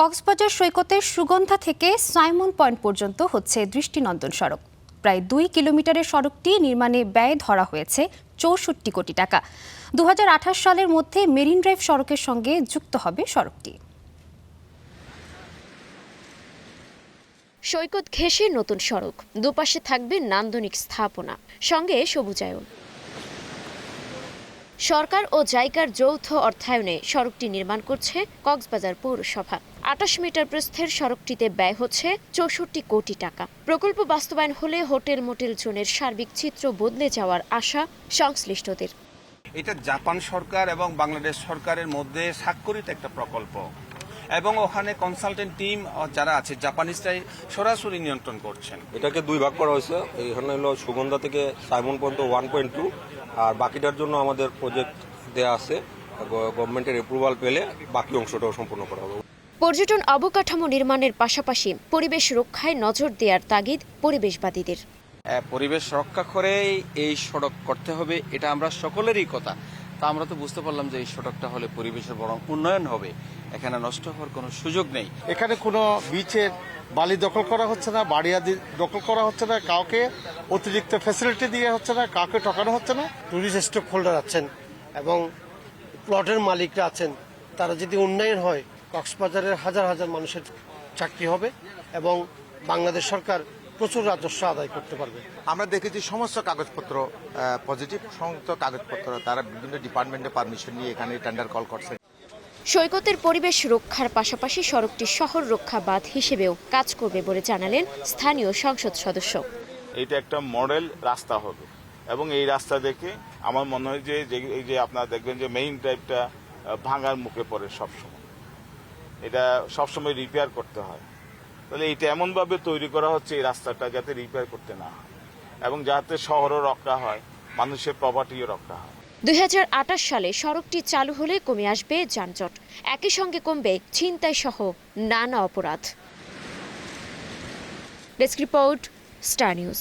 কক্সবাজার সৈকতের সুগন্ধা থেকে Simon point পর্যন্ত হচ্ছে দৃষ্টিনন্দন সড়ক। প্রায় 2 কিলোমিটারের সড়কটি নির্মাণে ব্যয় ধরা হয়েছে 64 কোটি টাকা। 2028 সালের মধ্যে মেরিন ড্রাইভ সড়কের সঙ্গে যুক্ত হবে সড়কটি। সৈকত ঘেঁষে নতুন সড়ক, দুপাশে থাকবে নান্দনিক স্থাপনা, সঙ্গে সবুজায়ন। সরকার ও জাইকার যৌথ অর্থায়নে সড়কটি নির্মাণ করছে কক্সবাজার পৌরসভা। 28 মিটার প্রস্থের সড়কটিতে ব্যয় হচ্ছে 64 কোটি টাকা। প্রকল্প বাস্তবায়ন হলে হোটেল মোটেল জোনের সার্বিক চিত্র বদলে যাওয়ার আশা সংশ্লিষ্টদের। এটা জাপান সরকার এবং বাংলাদেশ সরকারের মধ্যে স্বাক্ষরিত একটা প্রকল্প, এবং ওখানে কনসালটেন্ট টিম যারা আছে জাপানিজরাই সরাসরি নিয়ন্ত্রণ করছেন। এটাকে দুই ভাগ করা হয়েছে। এখানে হলো সুগন্ধা থেকে সাইমন পর্যন্ত 1.2, আর বাকিটার জন্য আমাদের প্রজেক্ট দেয়া আছে। গভর্নমেন্টের অ্যাপ্রুভাল পেলে বাকি অংশটাও সম্পূর্ণ করা হবে। পর্যটন অবকাঠামো নির্মাণের পাশাপাশি পরিবেশ রক্ষায় নজর দেওয়ার তাগিদ পরিবেশবাদীদের। পরিবেশ রক্ষা করেই এই সড়ক করতে হবে, এটা আমরা সকলেরই কথা। তা আমরা তো বুঝতে পারলাম যে এই সড়কটা হলে পরিবেশের বরং উন্নয়ন হবে, এখানে নষ্ট হওয়ার কোনো সুযোগ নেই। এখানে কোনো বিচের বালি দখল করা হচ্ছে না, বাড়িয়া দখল করা হচ্ছে না, কাউকে অতিরিক্ত ফ্যাসিলিটি দিয়ে হচ্ছে না, কাউকে ঠকানো হচ্ছে না। টুরিস্ট স্টক হোল্ডার আছেন এবং প্লটের মালিকরা আছেন, তারা যদি উন্নয়ন হয় কক্সবাজারের হাজার হাজার মানুষের চাকরি হবে এবং বাংলাদেশ সরকার প্রচুর রাজস্ব আদায় করতে পারবে। আমরা দেখেছি সমস্ত কাগজপত্র পজিটিভ, সমস্ত কাগজপত্র তারা বিভিন্ন ডিপার্টমেন্টে পারমিশন নিয়ে এখানে টেন্ডার কল করছে। সৈকতের পরিবেশ রক্ষার পাশাপাশি সড়কটি শহর রক্ষা বাঁধ হিসেবেও কাজ করবে বলে জানালেন স্থানীয় সংসদ সদস্য। এটা একটা মডেল রাস্তা হবে, এবং এই রাস্তা দেখে আমার মনে হয় যে এই যে আপনারা দেখবেন যে মেইন ড্রাইভটা ভাঙার মুখে পড়ে সবসময়, এটা সবসময় রিপেয়ার করতে হয়। তাহলে এটা এমনভাবে তৈরি করা হচ্ছে এই রাস্তাটা যাতে রিপেয়ার করতে না হয়, এবং যাতে শহরও রক্ষা হয়, মানুষের প্রপার্টিও রক্ষা হয়। 2028 সালে সড়কটি চালু হলে কমে আসবে যানজট, একই সঙ্গে কমবে ছিনতাই সহ নানা অপরাধ। Desk report, star news.